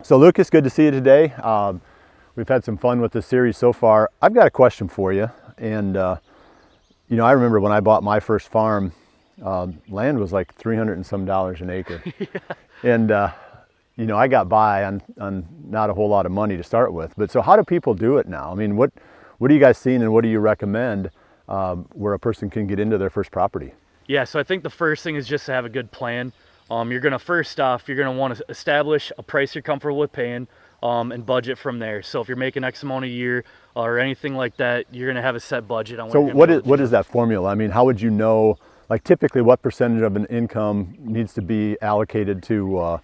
So Lucas, good to see you today. We've had some fun with this series so far. I've got a question for you. And you know, I remember when I bought my first farm, land was like $300 and some an acre. Yeah. And you know, I got by on not a whole lot of money to start with. But so how do people do it now? I mean, what are you guys seeing, and what do you recommend where a person can get into their first property? Yeah, so I think the first thing is just to have a good plan. You're gonna first off, you're gonna want to establish a price you're comfortable with paying, and budget from there. So if you're making X amount a year or anything like that, you're gonna have a set budget on. So what is that formula? I mean, how would you know? Like typically, what percentage of an income needs to be allocated to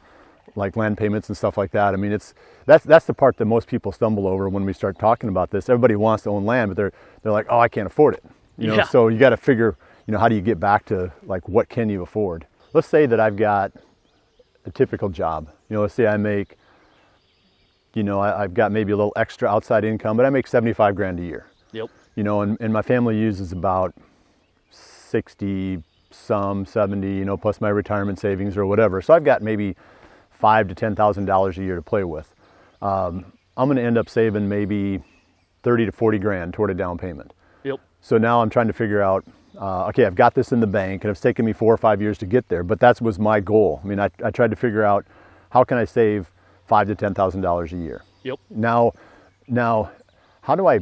like land payments and stuff like that? I mean, that's the part that most people stumble over when we start talking about this. Everybody wants to own land, but they're like, oh, I can't afford it. You know, Yeah. So you got to figure, you know, how do you get back to like what can you afford? Let's say that I've got a typical job. You know, let's say I make, you know, I've got maybe a little extra outside income, but I make 75 grand a year. Yep. You know, and my family uses about 60 some 70, you know, plus my retirement savings or whatever. So I've got maybe $5,000 to $10,000 a year to play with. I'm going to end up saving maybe 30 to 40 grand toward a down payment. Yep. So now I'm trying to figure out, okay, I've got this in the bank, and it's taken me 4 or 5 years to get there, but that was my goal. I mean, I tried to figure out how can I save $5,000 to $10,000 a year. Yep. Now, how do I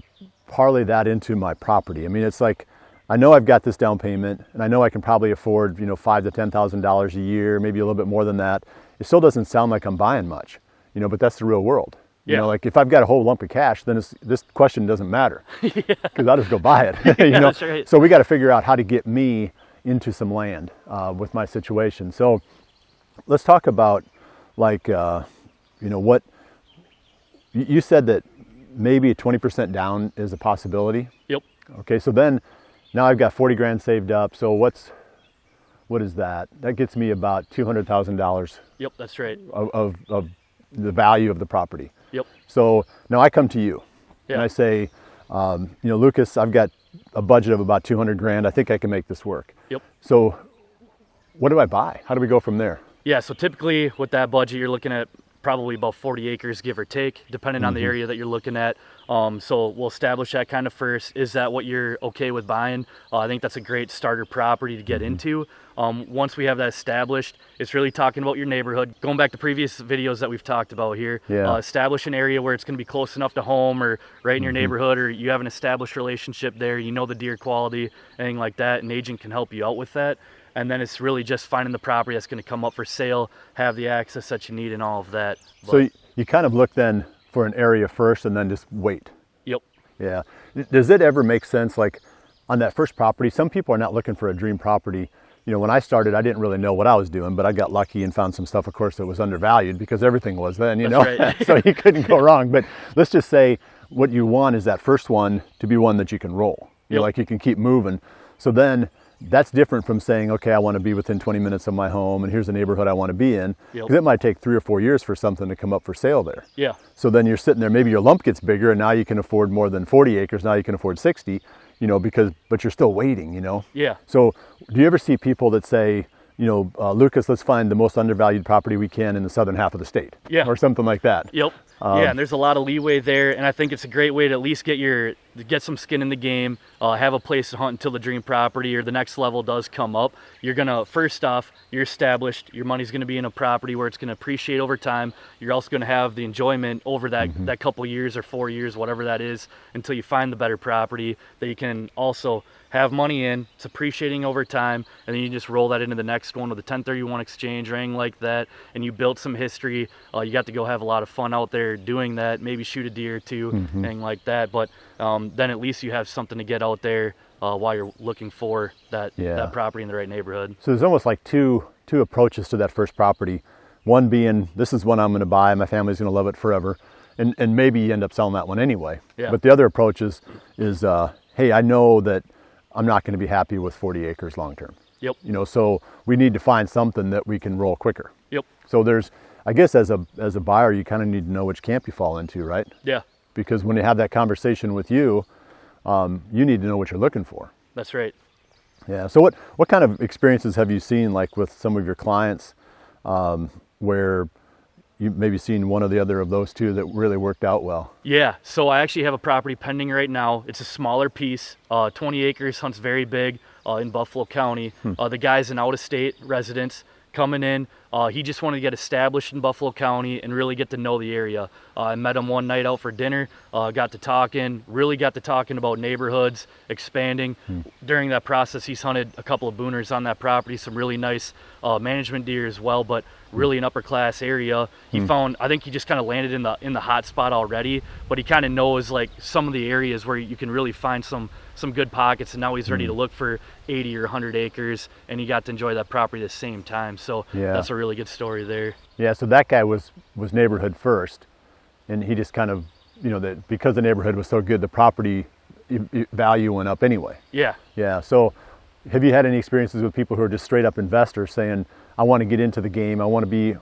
parlay that into my property? I mean, it's like, I know I've got this down payment, and I know I can probably afford, you know, $5,000 to $10,000 a year, maybe a little bit more than that. It still doesn't sound like I'm buying much, you know, but that's the real world. You Yeah. know, like if I've got a whole lump of cash, then this question doesn't matter, because I'll just go buy it. You know? That's right. So we got to figure out how to get me into some land with my situation. So let's talk about like, you know, what you said that maybe a 20% down is a possibility. Yep. Okay, so then now I've got 40 grand saved up. So what is that? That gets me about $200,000 Yep. That's right. of the value of the property. Yep. So now I come to you and Yeah. I say, you know, Lucas, I've got a budget of about 200 grand. I think I can make this work. Yep. So what do I buy? How do we go from there? Yeah. So typically with that budget, you're looking at probably about 40 acres, give or take, depending on the area that you're looking at. So we'll establish that kind of first. Is that what you're okay with buying? I think that's a great starter property to get into. Once we have that established, it's really talking about your neighborhood. Going back to previous videos that we've talked about here, Yeah. establish an area where it's going to be close enough to home or right in your neighborhood, or you have an established relationship there, you know the deer quality, anything like that. An agent can help you out with that. And then it's really just finding the property that's going to come up for sale, have the access that you need and all of that. So you kind of look then for an area first and then just wait. Yep. Yeah. Does it ever make sense, like on that first property, some people are not looking for a dream property. You know, when I started, I didn't really know what I was doing, but I got lucky and found some stuff, of course, that was undervalued because everything was then, you know, That's right. so you couldn't go wrong. But let's just say what you want is that first one to be one that you can roll, you know, Yep. like you can keep moving. So then that's different from saying, okay, I want to be within 20 minutes of my home and here's a neighborhood I want to be in. Yep. Because it might take 3 or 4 years for something to come up for sale there. Yeah. So then you're sitting there, maybe your lump gets bigger and now you can afford more than 40 acres. Now you can afford 60, you know, but you're still waiting, you know? Yeah. So do you ever see people that say, you know, Lucas, let's find the most undervalued property we can in the southern half of the state? Yeah. Or something like that. Yep. Yeah, and there's a lot of leeway there, and I think it's a great way to at least get some skin in the game, have a place to hunt until the dream property or the next level does come up. You're gonna, first off, you're established, your money's gonna be in a property where it's gonna appreciate over time. You're also gonna have the enjoyment over that couple years or 4 years, whatever that is, until you find the better property that you can also have money in. It's appreciating over time, and then you just roll that into the next one with a 1031 exchange or anything like that, and you built some history. You got to go have a lot of fun out there doing that, maybe shoot a deer or two, anything like that. But then at least you have something to get out there while you're looking for that property in the right neighborhood. So there's almost like two approaches to that first property. One being, this is one I'm going to buy, my family's going to love it forever. And maybe you end up selling that one anyway. Yeah. But the other approach is hey, I know that I'm not going to be happy with 40 acres long term. Yep. You know, so we need to find something that we can roll quicker. Yep. So there's, I guess as a buyer, you kind of need to know which camp you fall into, right? Yeah. Because when you have that conversation with you, you need to know what you're looking for. That's right. Yeah. So what kind of experiences have you seen, like with some of your clients, where you maybe seen one or the other of those two that really worked out well. Yeah, so I actually have a property pending right now. It's a smaller piece, 20 acres, hunts very big in Buffalo County. The guy's an out-of-state resident coming in. He just wanted to get established in Buffalo County and really get to know the area. I met him one night out for dinner, got to talking about neighborhoods, expanding. During that process, he's hunted a couple of booners on that property, some really nice management deer as well, but really an upper class area. He found, I think he just kind of landed in the hot spot already, but he kind of knows like some of the areas where you can really find some good pockets, and now he's ready to look for 80 or 100 acres, and he got to enjoy that property at the same time. So that's a really good story there. Yeah, so that guy was neighborhood first, and he just kind of, that because the neighborhood was so good, the property value went up anyway. Yeah. Yeah, so have you had any experiences with people who are just straight up investors saying, I want to get into the game, I want to be,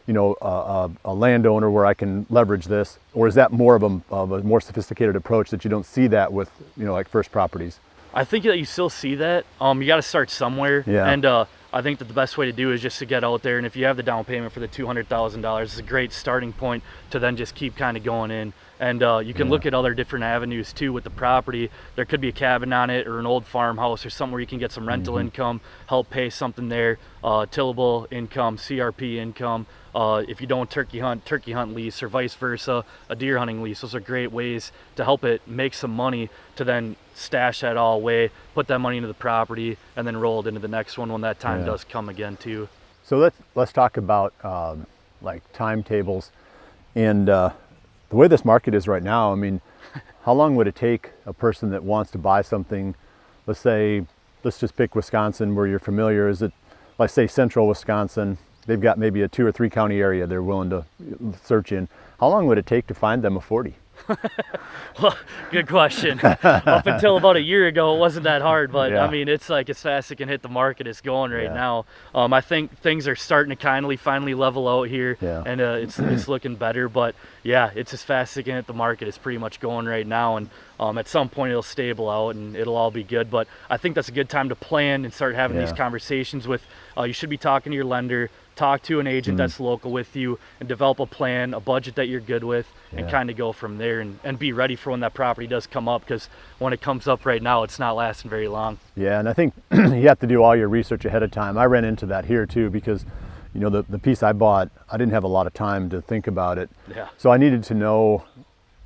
a landowner where I can leverage this? Or is that more of a more sophisticated approach that you don't see that with, like first properties? I think that you still see that. You got to start somewhere. Yeah. And I think that the best way to do is just to get out there. And if you have the down payment for the $200,000, it's a great starting point to then just keep kind of going in. And you can look at other different avenues too with the property. There could be a cabin on it or an old farmhouse or somewhere you can get some rental income, help pay something there, tillable income, CRP income. If you don't turkey hunt lease, or vice versa, a deer hunting lease. Those are great ways to help it make some money to then stash that all away, put that money into the property, and then roll it into the next one when that time does come again too. So let's talk about like timetables and the way this market is right now. I mean, how long would it take a person that wants to buy something? Let's just pick Wisconsin where you're familiar. Is it, let's say, central Wisconsin? They've got maybe a 2 or 3 county area they're willing to search in. How long would it take to find them a 40? Well, good question. Up until about a year ago, it wasn't that hard, but I mean, it's like as fast as it can hit the market, it's going right now. I think things are starting to finally level out here, and it's looking better. But yeah, it's as fast as it can hit the market. It's pretty much going right now, and at some point it'll stable out and it'll all be good. But I think that's a good time to plan and start having these conversations with. You should be talking to your lender. Talk to an agent that's local with you and develop a plan, a budget that you're good with, and kind of go from there and be ready for when that property does come up, because when it comes up right now, it's not lasting very long. Yeah, and I think you have to do all your research ahead of time. I ran into that here too, because the piece I bought, I didn't have a lot of time to think about it. Yeah. So I needed to know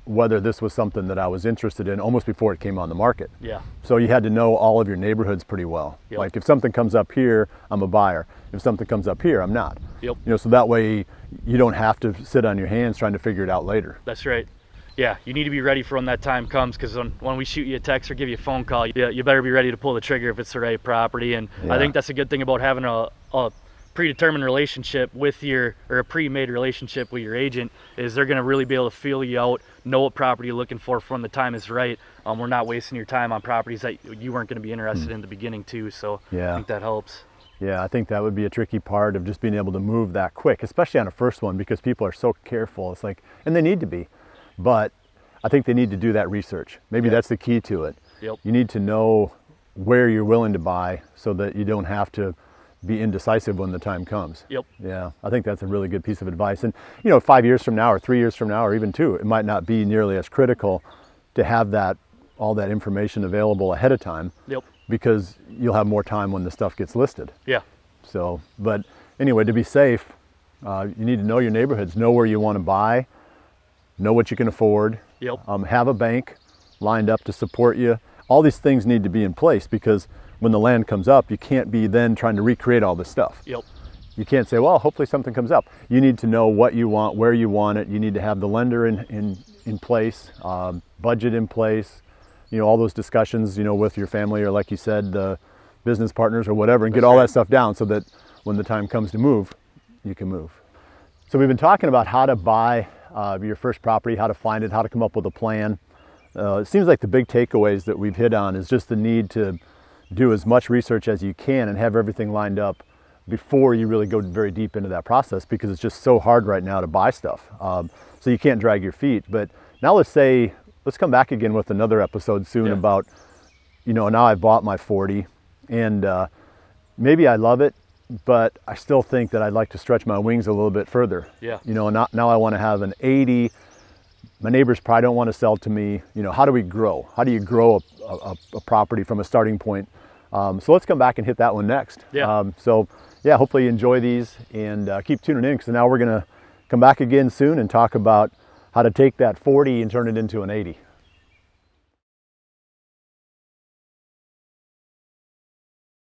whether this was something that I was interested in almost before it came on the market. Yeah. So you had to know all of your neighborhoods pretty well. Yep. Like if something comes up here, I'm a buyer. If something comes up here, I'm not. Yep. So that way you don't have to sit on your hands trying to figure it out later. That's right. Yeah, you need to be ready for when that time comes, because when we shoot you a text or give you a phone call, you better be ready to pull the trigger if it's the right property. And I think that's a good thing about having a predetermined relationship with a pre-made relationship with your agent, is they're going to really be able to feel you out, know what property you're looking for when the time is right. We're not wasting your time on properties that you weren't going to be interested in the beginning too. So I think that helps. Yeah, I think that would be a tricky part of just being able to move that quick, especially on a first one, because people are so careful. It's like, and they need to be, but I think they need to do that research. Maybe that's the key to it. Yep. You need to know where you're willing to buy so that you don't have to be indecisive when the time comes. Yep. Yeah, I think that's a really good piece of advice. And 5 years from now or 3 years from now or even 2, it might not be nearly as critical to have all that information available ahead of time. Yep. Because you'll have more time when the stuff gets listed. Yeah. So, but anyway, to be safe, you need to know your neighborhoods, know where you want to buy, know what you can afford. Yep. Have a bank lined up to support you. All these things need to be in place, because when the land comes up, you can't be then trying to recreate all this stuff. Yep. You can't say, well, hopefully something comes up. You need to know what you want, where you want it. You need to have the lender in place, budget in place, all those discussions, with your family, or like you said, the business partners or whatever, and get all that stuff down so that when the time comes to move, you can move. So we've been talking about how to buy your first property, how to find it, how to come up with a plan. It seems like the big takeaways that we've hit on is just the need to do as much research as you can and have everything lined up before you really go very deep into that process, because it's just so hard right now to buy stuff. So you can't drag your feet. But now let's come back again with another episode soon about, now I've bought my 40 and maybe I love it but I still think that I'd like to stretch my wings a little bit further. Yeah. You know, now I want to have an 80. My neighbors probably don't want to sell to me. You know, how do we grow? How do you grow a property from a starting point? So let's come back and hit that one next. Yeah. So yeah, hopefully you enjoy these and keep tuning in, because now we're going to come back again soon and talk about how to take that 40 and turn it into an 80.